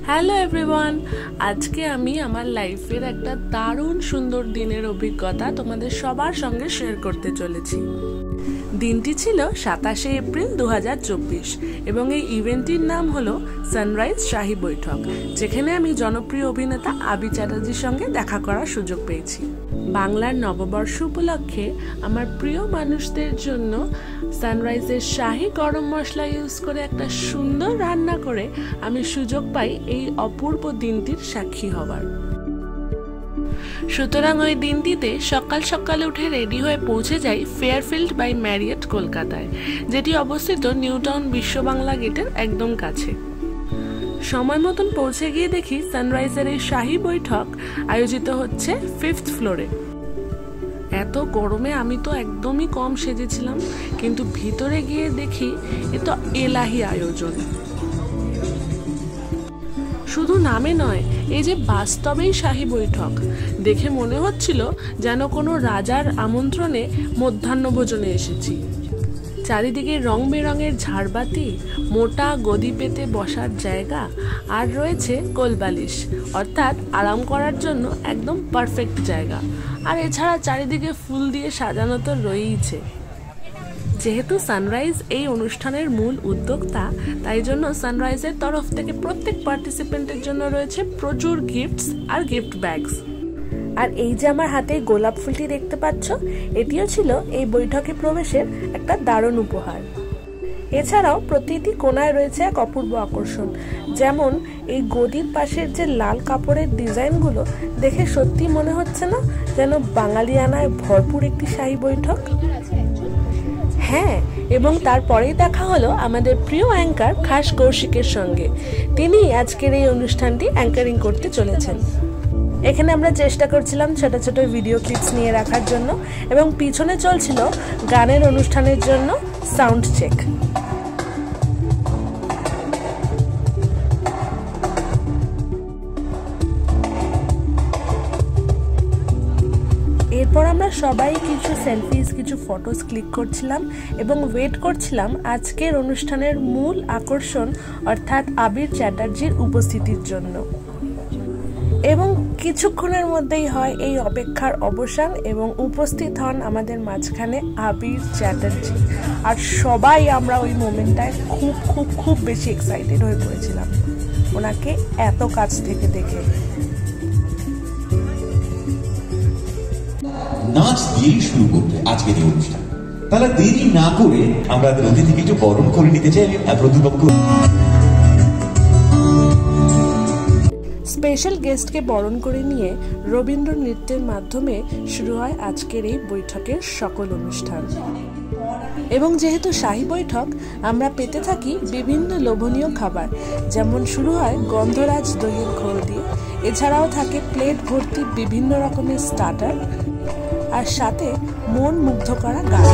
Hello everyone, আজকে আমি আমার লাইফের একটা দারুণ সুন্দর দিনের অভিজ্ঞতা তোমাদের সবার সঙ্গে শেয়ার করতে চলেছি। দিনটি ছিল 27শে এপ্রিল 2024 এবং এই ইভেন্টটির নাম হলো সানরাইজ শাহী বৈঠক, যেখানে আমি জনপ্রিয় অভিনেতা আবি চ্যাটার্জির সঙ্গে দেখা করার সুযোগ পেয়েছি। বাংলার নববর্ষ উপলক্ষে আমার প্রিয় মানুষদের জন্য সানরাইজের শাহী গরম মশলা ইউজ করে একটা সুন্দর রান্না করে আমি সুযোগ পাই এই অপূর্ব দিনটির সাক্ষী হওয়ার। সুতরাং ওই দিনটিতে সকাল সকালে উঠে রেডি হয়ে পৌঁছে যাই ফেয়ারফিল্ড বাই ম্যারিয়েট কলকাতায়, যেটি অবস্থিত নিউ টাউন বিশ্ব বাংলা গেটের একদম কাছে। সময় মতন পৌঁছে গিয়ে দেখি সানরাইজের এই শাহী বৈঠক আয়োজিত হচ্ছে 5th ফ্লোরে। এত গরমে আমি তো একদমই কম সেজেছিলাম, কিন্তু ভিতরে গিয়ে দেখি এ তো এলাহি আয়োজন। শুধু নামে নয়, এই যে বাস্তবেই শাহী বৈঠক, দেখে মনে হচ্ছিল যেন কোনো রাজার আমন্ত্রণে মধ্যাহ্নভোজনে এসেছি। চারিদিকে রং বেরঙের ঝাড়বাতি, মোটা গদি পেতে বসার জায়গা, আর রয়েছে কোলবালিশ, অর্থাৎ আরাম করার জন্য একদম পারফেক্ট জায়গা। আর এছাড়া চারিদিকে ফুল দিয়ে সাজানো তো রয়েইছে। যেহেতু সানরাইজ এই অনুষ্ঠানের মূল উদ্যোক্তা, তাই জন্য সানরাইজের তরফ থেকে প্রত্যেক পার্টিসিপেন্টের জন্য রয়েছে প্রচুর গিফটস আর গিফট ব্যাগস। আর এই যে আমার হাতে গোলাপ ফুলটি দেখতে পাচ্ছ, এটিও ছিল এই বৈঠকে প্রবেশের একটা দারুণ উপহার। এছাড়াও প্রতিটি কোণায় রয়েছে এক অপূর্ব আকর্ষণ, যেমন এই গদির পাশের যে লাল কাপড়ের ডিজাইনগুলো দেখে সত্যি মনে হচ্ছে না যেন বাঙালিয়ানায় ভরপুর একটি শাহী বৈঠক। হ্যাঁ, এবং তারপরেই দেখা হলো আমাদের প্রিয় অ্যাঙ্কার খাস কৌশিকের সঙ্গে। তিনি আজকের এই অনুষ্ঠানটি অ্যাঙ্কারিং করতে চলেছেন। এখানে আমরা চেষ্টা করছিলাম ছোট ছোট ভিডিও ক্লিপস নিয়ে রাখার জন্য, এবং পিছনে চলছিল গানের অনুষ্ঠানের জন্য সাউন্ড চেক। এরপর আমরা সবাই কিছু সেলফিজ, কিছু ফটোস ক্লিক করছিলাম এবং ওয়েট করছিলাম আজকের অনুষ্ঠানের মূল আকর্ষণ অর্থাৎ আবির চ্যাটার্জির উপস্থিতির জন্য। এবং কিছুক্ষণের মধ্যেই হয় এই অপেক্ষার অবসান এবং উপস্থিত হন আমাদের মাঝখানে আবির চ্যাটার্জি। আর সবাই আমরা ওই মোমেন্টটায় খুব খুব খুব বেশি এক্সাইটেড হয়ে পড়েছিলাম ওনাকে এত কাছ থেকে দেখে। নাচ দিয়ে শুরু করতে আজকের এই অনুষ্ঠান, তাহলে দেরি না করে আমরা অতিথিকে একটু বরণ করে নিতে চাই। প্রদীপবাবু স্পেশাল গেস্টকে বরণ করে নিয়ে রবীন্দ্র নৃত্যের মাধ্যমে শুরু হয় আজকের এই বৈঠকের সকল অনুষ্ঠান। এবং যেহেতু শাহী বৈঠক, আমরা পেতে থাকি বিভিন্ন লোভনীয় খাবার, যেমন শুরু হয় গন্ধরাজ দইয়ের ঘোল দিয়ে, এছাড়াও থাকে প্লেট ভর্তি বিভিন্ন রকমের স্টার্টার, আর সাথে মন মুগ্ধ করা গান।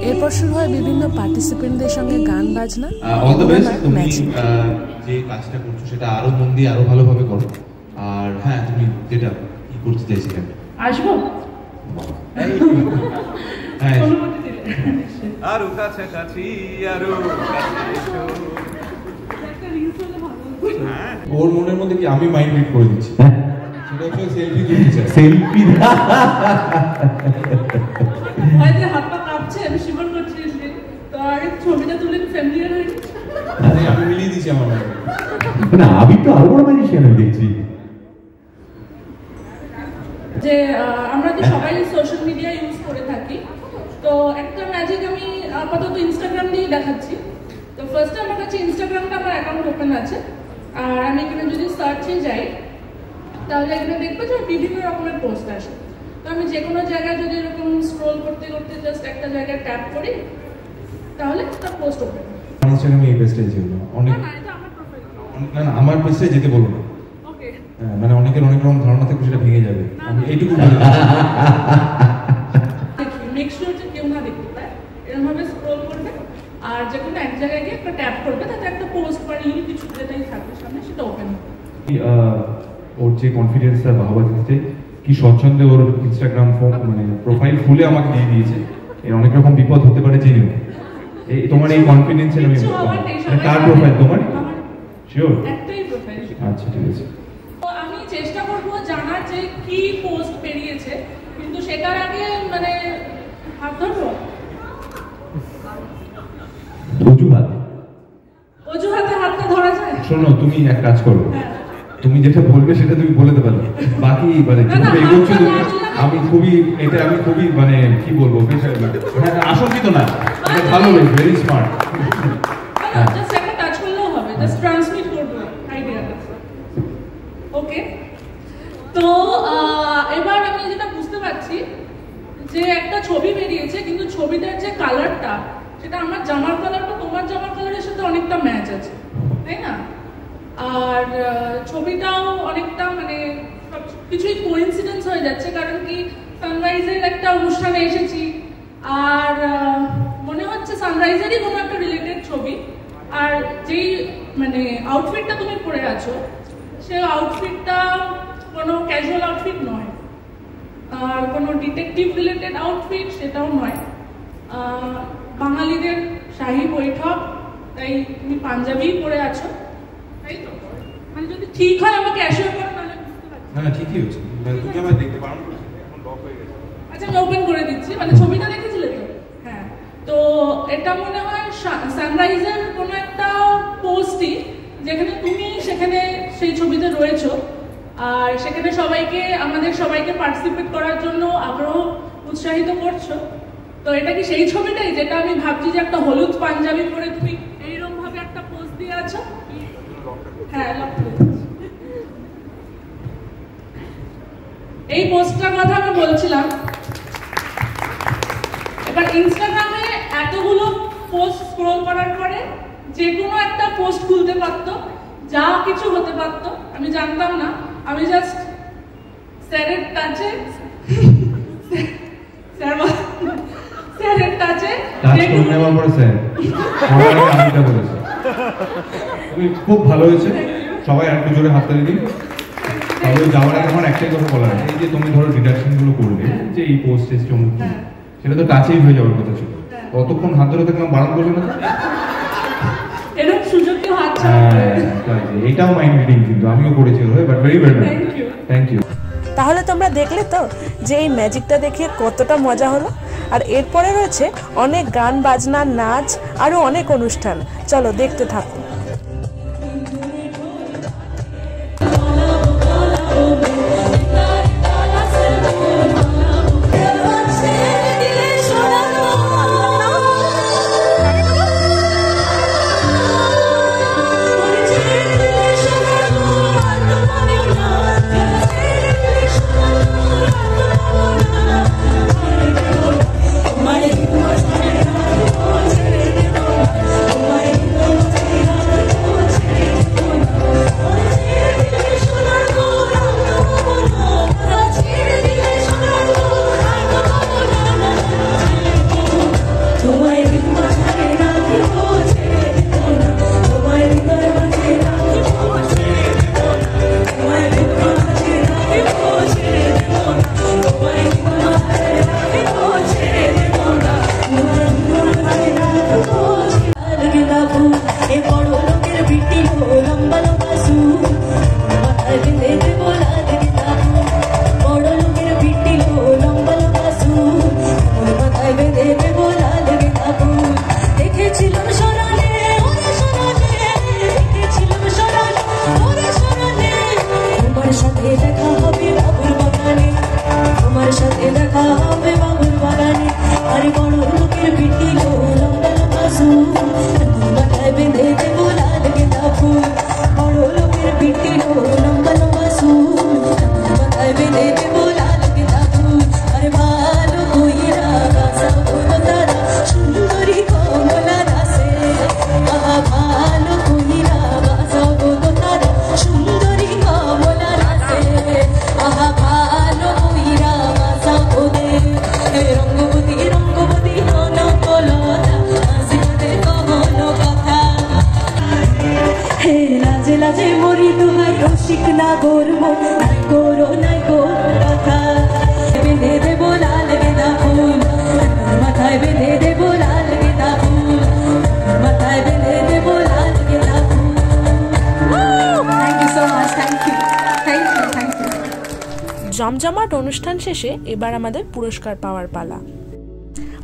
এরপর শুরু হয় বিভিন্ন পার্টিসিপেন্টদের সঙ্গে গান বাজনা। অল দ্য বেস্ট, তুমি যে কাজটা করছো সেটা আরো মন দিয়ে আরো ভালোভাবে করো। আর হ্যাঁ, তুমি যেটা কি করতে চাইছিলে আসবো আরো কাছাকাছি, আরো ওর মনের মধ্যে কি আমি মাইন্ড রিড করে দিচ্ছি, সেটা হচ্ছে সেলফি তুলতে চাই। সেলফি হয়তো হাত পা কাঁপছে, আমি শিবর করছি, তো আগে ছবিটা তুলে ফ্যামিলিয়ার হয়ে গেছে। আমি মিলিয়ে দিচ্ছি আমার না, আমি তো আরো বড় ম্যাজিশিয়ান আমি দেখছি যে আমরা তো সবাই সোশ্যাল মিডিয়া ইউজ করে থাকি, তো একটা ম্যাজিক আমি আপাতত ইনস্টাগ্রাম দিয়ে দেখাচ্ছি। তো ফার্স্টে আমার কাছে ইনস্টাগ্রামটা আমার অ্যাকাউন্ট ওপেন আছে, আর আমি এখানে যদি সার্চে যাই তাহলে এখানে দেখবো যে বিভিন্ন রকমের পোস্ট আসে। তো আমি যে কোনো জায়গায় যদি এরকম স্ক্রোল করতে করতে জাস্ট একটা জায়গায় ট্যাপ করি তাহলে তার পোস্ট ওপেন। ইনস্টাগ্রামে এই পেজটা ছিল অনেক, না না আমার পেজে যেতে বলো না, ওকে, মানে অনেকের অনেক রকম ধারণা থেকে সেটা ভেঙে যাবে। আমি এইটুকু বলি, মেক শিওর যে কেউ না দেখতে পায়, এরকম ভাবে স্ক্রোল করবে আর যে কোনো এক জায়গায় গিয়ে একটা ট্যাপ করবে, তাতে একটা পোস্ট বা রিল কিছু যেটাই থাকবে সামনে সেটা ওর যে কনফিডেন্সটা বাহবা দিতে কি স্বচ্ছন্দে ওর ইনস্টাগ্রাম মানে প্রোফাইল খুলে আমাকে দিয়ে দিয়েছে। এর অনেক রকম বিপদ হতে পারে চিনিও। এই তোমার এই কনফিডেন্সের আমি কার প্রোফাইল তোমার? শিওর? একটাই প্রোফাইল। আচ্ছা ঠিক আছে। আমি চেষ্টা করব জানার যে কি পোস্ট বেরিয়েছে, কিন্তু সেটার আগে মানে হাত ধরবো অজুহাতে হাতটা ধরা যায়? শোনো তুমি এক কাজ করো, তুমি যেটা বলবে সেটা তুমি বলে দেবে, বাকি মানে যেভাবে এগোচ্ছো তুমি, আমি খুবই মানে কি বলবো আশঙ্কিত না, এটা ভালো, ভেরি স্মার্ট। জাস্ট একটা টাচ করলেও হবে, জাস্ট ট্রান্সমিট করবো আইডিয়াটা। ওকে, তো এবার আমি যেটা বুঝতে পারছি যে একটা ছবি বেরিয়েছে, কিন্তু ছবিটার যে কালারটা সেটা আমার জামার কালারটা তোমার জামার কালারের সাথে অনেকটা ম্যাচ আছে, তাই না? আর ছবিটাও অনেকটা মানে কিছুই কোইন্সিডেন্স হয়ে যাচ্ছে, কারণ কি সানরাইজের একটা অনুষ্ঠানে এসেছি আর মনে হচ্ছে সানরাইজেরই কোনো একটা রিলেটেড ছবি। আর যেই মানে আউটফিটটা তুমি পরে আছো সে আউটফিটটা কোনো ক্যাজুয়াল আউটফিট নয়, আর কোনো ডিটেকটিভ রিলেটেড আউটফিট সেটাও নয়। বাঙালিদের শাহী বৈঠক, তাই তুমি পাঞ্জাবি পরে আছো, তাই তো? মানে যদি ঠিক হয় আমাকে অ্যাসিওর করো, নাহলে বুঝতে পারছি না। ঠিকই হচ্ছে, মানে তুমি আমায় দেখতে পারো না, এখন লক হয়ে গেছে। আচ্ছা আমি ওপেন করে দিচ্ছি, মানে ছবিটা দেখেছিলে তো? হ্যাঁ, তো এটা মনে হয় সানরাইজের কোনো একটা পোস্টই, যেখানে তুমি সেখানে সেই ছবিতে রয়েছো, আর সেখানে আমাদের সবাইকে পার্টিসিপেট করার জন্য আগ্রহ উৎসাহিত করছো। তো এটা কি সেই ছবিটাই যেটা আমি ভাবছি যে একটা হলুদ পাঞ্জাবি পরে তুমি এইরকম ভাবে একটা পোস্ট দিয়ে আছো? হ্যাঁ, লক করে দিচ্ছি। এই পোস্টটার কথা আমি বলছিলাম। এবার ইনস্টাগ্রামে এতগুলো পোস্ট স্ক্রল করার পরে যে কোনো একটা পোস্ট খুলতে পারতো, যা কিছু হতে পারতো, আমি জানতাম না। আমি জাস্ট স্যারের টাচে খুব ভালো হয়েছে, সবাই একটু জোরে হাততালি দিন। তবে যাওয়ার আগে আমার একটাই কথা বলার, এই যে তুমি ধরো ডিডাকশন গুলো করলে যে এই পোস্ট সেটা তো টাচেই হয়ে যাওয়ার কথা ছিল, কতক্ষণ হাত ধরে থাকলাম, বারণ করবে না? এরকম সুযোগ কেউ হাত এটাও মাইন্ড রিডিং, কিন্তু আমিও করেছি, but very very thank you. তাহলে তোমরা দেখলে তো যে এই ম্যাজিকটা দেখে কতটা মজা হলো। আর এরপরে রয়েছে অনেক গান বাজনা, নাচ, আরও অনেক অনুষ্ঠান। চলো দেখতে থাকো। চিকনা গোর মন নাই করো নাই গোর কথা বেঁধে দেবো লাল গেঁদা ফুল মাথায় বেঁধে দেবো লাল গেঁদা ফুল মাথায় বেঁধে দেবো লাল গেঁদা ফুল। Thank you so much, thank you, thank you, thank you. জমজমাট অনুষ্ঠান শেষে এবার আমাদের পুরস্কার পাওয়ার পালা।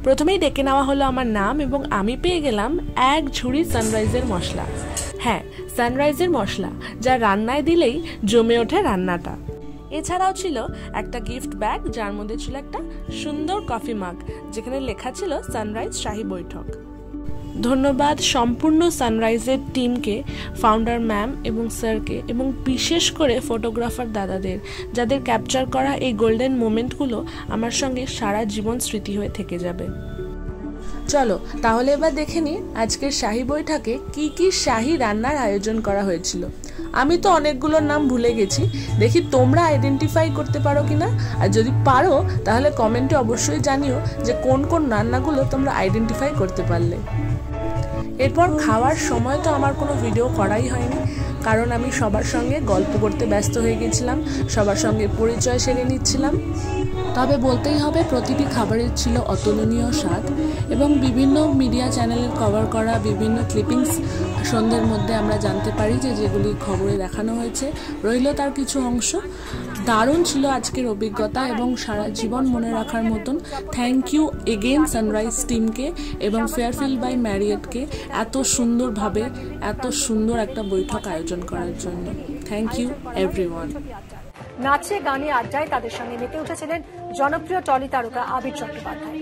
প্রথমেই ডেকে নেওয়া হলো আমার নাম এবং আমি পেয়ে গেলাম এক ঝুড়ি সানরাইজের মশলা। হ্যাঁ, সানরাইজের মশলা, যা রান্নায় দিলেই জমে ওঠে রান্নাটা। এছাড়াও ছিল একটা গিফট ব্যাগ, যার মধ্যে ছিল একটা সুন্দর কফি মাগ, যেখানে লেখা ছিল সানরাইজ শাহী বৈঠক। ধন্যবাদ সম্পূর্ণ সানরাইজের টিমকে, ফাউন্ডার ম্যাম এবং স্যারকে, এবং বিশেষ করে ফটোগ্রাফার দাদাদের, যাদের ক্যাপচার করা এই গোল্ডেন মোমেন্টগুলো আমার সঙ্গে সারা জীবন স্মৃতি হয়ে থেকে যাবে। চলো তাহলে এবার দেখে নিই আজকের শাহী বৈঠকে কি কি শাহী রান্নার আয়োজন করা হয়েছিল। আমি তো অনেকগুলোর নাম ভুলে গেছি, দেখি তোমরা আইডেন্টিফাই করতে পারো কিনা, আর যদি পারো তাহলে কমেন্টে অবশ্যই জানিও যে কোন কোন রান্নাগুলো তোমরা আইডেন্টিফাই করতে পারলে। এরপর খাওয়ার সময় তো আমার কোনো ভিডিও করাই হয়নি, কারণ আমি সবার সঙ্গে গল্প করতে ব্যস্ত হয়ে গেছিলাম, সবার সঙ্গে পরিচয় সেরে নিচ্ছিলাম। তবে বলতেই হবে প্রতিটি খাবারের ছিল অতুলনীয় স্বাদ, এবং বিভিন্ন মিডিয়া চ্যানেলের কভার করা বিভিন্ন ক্লিপিংস সন্ধ্যের মধ্যে আমরা জানতে পারি যেগুলি খবরে দেখানো হয়েছে, রইল তার কিছু অংশ। দারুণ ছিল আজকের অভিজ্ঞতা এবং সারা জীবন মনে রাখার মতন। থ্যাংক ইউ এগেন সানরাইজ টিমকে এবং ফেয়ারফিল্ড বাই ম্যারিয়েটকে এত সুন্দরভাবে এত সুন্দর একটা বৈঠক আয়োজন করার জন্য। Thank you everyone. নাচে গানে আড্ডায় তাদের সঙ্গে মেতে উঠেছিলেন জনপ্রিয় টলি তারকা আবির চট্টোপাধ্যায়।